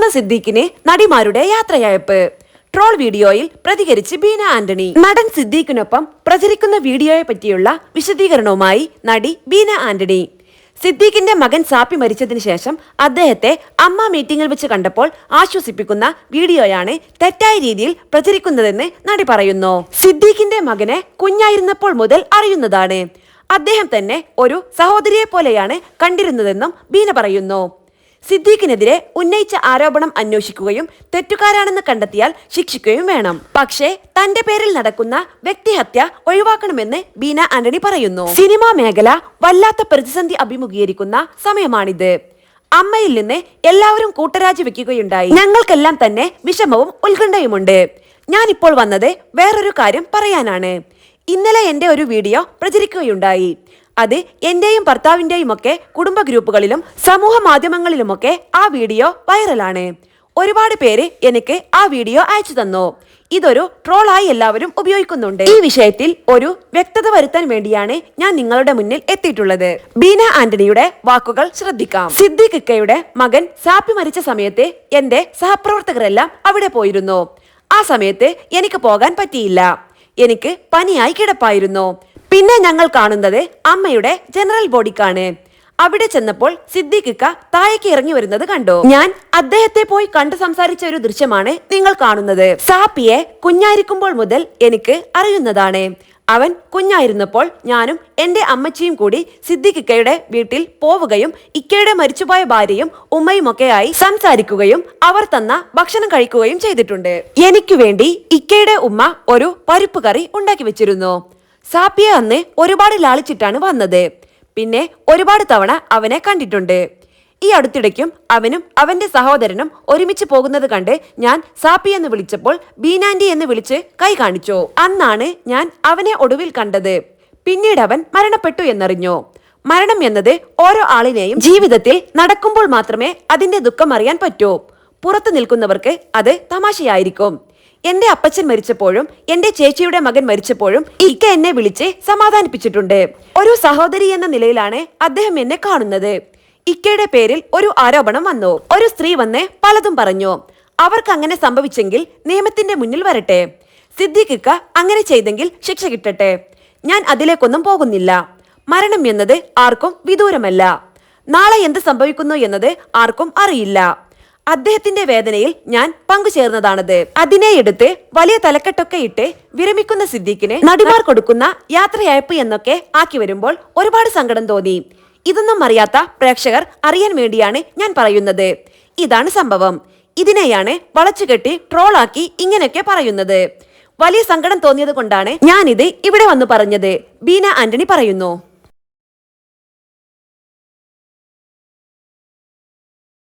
സ്വന്തം സിദ്ദീഖിന് നടിമാരുടെ യാത്രയയപ്പ്. ട്രോൾ വീഡിയോയിൽ പ്രതികരിച്ച് ബീന ആന്റണി. നടൻ സിദ്ദീഖിനൊപ്പം പ്രചരിക്കുന്ന വീഡിയോയെ പറ്റിയുള്ള വിശദീകരണവുമായി നടി ബീന ആന്റണി. സിദ്ദീഖിന്റെ മകൻ സാപ്പി മരിച്ചതിന് ശേഷം അദ്ദേഹത്തെ അമ്മ മീറ്റിംഗിൽ വെച്ച് കണ്ടപ്പോൾ ആശ്വസിപ്പിക്കുന്ന വീഡിയോയാണ് തെറ്റായ രീതിയിൽ പ്രചരിക്കുന്നതെന്ന് നടി പറയുന്നു. സിദ്ദീഖിന്റെ മകനെ കുഞ്ഞായിരുന്നപ്പോൾ മുതൽ അറിയുന്നതാണ്. അദ്ദേഹം തന്നെ ഒരു സഹോദരിയെ പോലെയാണ് കണ്ടിരുന്നതെന്നും ബീന പറയുന്നു. സിദ്ദീഖിനെതിരെ ഉന്നയിച്ച ആരോപണം അന്വേഷിക്കുകയും തെറ്റുകാരാണെന്ന് കണ്ടെത്തിയാൽ ശിക്ഷിക്കുകയും വേണം. പക്ഷേ തന്റെ പേരിൽ നടക്കുന്ന വ്യക്തിഹത്യ ഒഴിവാക്കണമെന്ന് ബീന ആന്റണി പറയുന്നു. സിനിമാ മേഖല വല്ലാത്ത പ്രതിസന്ധി അഭിമുഖീകരിക്കുന്ന സമയമാണിത്. അമ്മയിൽ നിന്ന് എല്ലാവരും കൂട്ടരാജി വെക്കുകയുണ്ടായി. ഞങ്ങൾക്കെല്ലാം തന്നെ വിഷമവും ഉത്കണ്ഠയുമുണ്ട്. ഞാനിപ്പോൾ വന്നത് വേറൊരു കാര്യം പറയാനാണ്. ഇന്നലെ എന്റെ ഒരു വീഡിയോ പ്രചരിക്കുകയുണ്ടായി. അത് എന്റെയും ഭർത്താവിന്റെയും ഒക്കെ കുടുംബ ഗ്രൂപ്പുകളിലും സമൂഹ മാധ്യമങ്ങളിലുമൊക്കെ ആ വീഡിയോ വൈറലാണ്. ഒരുപാട് പേര് എനിക്ക് ആ വീഡിയോ അയച്ചു തന്നു. ഇതൊരു ട്രോളായി എല്ലാവരും ഉപയോഗിക്കുന്നുണ്ട്. ഈ വിഷയത്തിൽ ഒരു വ്യക്തത വരുത്താൻ വേണ്ടിയാണ് ഞാൻ നിങ്ങളുടെ മുന്നിൽ എത്തിയിട്ടുള്ളത്. ബീന ആന്റണിയുടെ വാക്കുകൾ ശ്രദ്ധിക്കാം. സിദ്ദീഖ് ഇക്കയുടെ മകൻ സാപ്പി മരിച്ച സമയത്ത് എന്റെ സഹപ്രവർത്തകരെല്ലാം അവിടെ പോയിരുന്നു. ആ സമയത്ത് എനിക്ക് പോകാൻ പറ്റിയില്ല. എനിക്ക് പനിയായി കിടപ്പായിരുന്നു. പിന്നെ ഞങ്ങൾ കാണുന്നത് അമ്മയുടെ ജനറൽ ബോഡിക്കാണ്. അവിടെ ചെന്നപ്പോൾ സിദ്ദീഖ് ഇക്ക താഴേക്ക് ഇറങ്ങി വരുന്നത് കണ്ടു. ഞാൻ അദ്ദേഹത്തെ പോയി കണ്ടു സംസാരിച്ച ഒരു ദൃശ്യമാണ് നിങ്ങൾ കാണുന്നത്. സാപ്പിയെ കുഞ്ഞായിരിക്കുമ്പോൾ മുതൽ എനിക്ക് അറിയുന്നതാണ്. അവൻ കുഞ്ഞായിരുന്നപ്പോൾ ഞാനും എന്റെ അമ്മച്ചിയും കൂടി സിദ്ദീഖ് ഇക്കയുടെ വീട്ടിൽ പോവുകയും ഇക്കയുടെ മരിച്ചുപോയ ഭാര്യയും ഉമ്മയും ഒക്കെയായി സംസാരിക്കുകയും അവർ തന്ന ഭക്ഷണം കഴിക്കുകയും ചെയ്തിട്ടുണ്ട്. എനിക്ക് വേണ്ടി ഇക്കയുടെ ഉമ്മ ഒരു പരിപ്പ് കറി ഉണ്ടാക്കി വെച്ചിരുന്നു. സാപ്പിയെ അന്ന് ഒരുപാട് ലാളിച്ചിട്ടാണ് വന്നത്. പിന്നെ ഒരുപാട് തവണ അവനെ കണ്ടിട്ടുണ്ട്. ഈ അടുത്തിടയ്ക്കും അവനും അവന്റെ സഹോദരനും ഒരുമിച്ച് പോകുന്നത് കണ്ട് ഞാൻ സാപ്പി എന്ന് വിളിച്ചപ്പോൾ ബീനാൻഡി എന്ന് വിളിച്ച് കൈ കാണിച്ചു. അന്നാണ് ഞാൻ അവനെ ഒടുവിൽ കണ്ടത്. പിന്നീട് അവൻ മരണപ്പെട്ടു എന്നറിഞ്ഞു. മരണം എന്നത് ഓരോ ആളിനെയും ജീവിതത്തിൽ നടക്കുമ്പോൾ മാത്രമേ അതിന്റെ ദുഃഖം അറിയാൻ പറ്റൂ. പുറത്തു നിൽക്കുന്നവർക്ക് അത് തമാശയായിരിക്കും. എന്റെ അപ്പച്ചൻ മരിച്ചപ്പോഴും എന്റെ ചേച്ചിയുടെ മകൻ മരിച്ചപ്പോഴും ഇക്ക എന്നെ വിളിച്ച് സമാധാനിപ്പിച്ചിട്ടുണ്ട്. ഒരു സഹോദരി എന്ന നിലയിലാണ് അദ്ദേഹം എന്നെ കാണുന്നത്. ഇക്കയുടെ പേരിൽ ഒരു ആരോപണം വന്നു. ഒരു സ്ത്രീ വന്ന് പലതും പറഞ്ഞു. അവർക്ക് അങ്ങനെ സംഭവിച്ചെങ്കിൽ നിയമത്തിന്റെ മുന്നിൽ വരട്ടെ. സിദ്ദീഖ് ഇക്ക അങ്ങനെ ചെയ്തെങ്കിൽ ശിക്ഷ കിട്ടട്ടെ. ഞാൻ അതിലേക്കൊന്നും പോകുന്നില്ല. മരണം എന്നത് ആർക്കും വിദൂരമല്ല. നാളെ എന്ത് സംഭവിക്കുന്നു എന്നത് ആർക്കും അറിയില്ല. അദ്ദേഹത്തിന്റെ വേദനയിൽ ഞാൻ പങ്കുചേർന്നതാണത്. അതിനെ എടുത്ത് വലിയ തലക്കെട്ടൊക്കെ ഇട്ട് വിരമിക്കുന്ന സിദ്ദീഖിന് നടിമാർ കൊടുക്കുന്ന യാത്രയയപ്പ് എന്നൊക്കെ ആക്കി വരുമ്പോൾ ഒരുപാട് സങ്കടം തോന്നി. ഇതൊന്നും അറിയാത്ത പ്രേക്ഷകർ അറിയാൻ വേണ്ടിയാണ് ഞാൻ പറയുന്നത്. ഇതാണ് സംഭവം. ഇതിനെയാണ് വളച്ചുകെട്ടി ട്രോളാക്കി ഇങ്ങനെയൊക്കെ പറയുന്നത്. വലിയ സങ്കടം തോന്നിയത് കൊണ്ടാണ് ഞാനിത് ഇവിടെ വന്ന് പറഞ്ഞത്. ബീന ആന്റണി പറയുന്നു.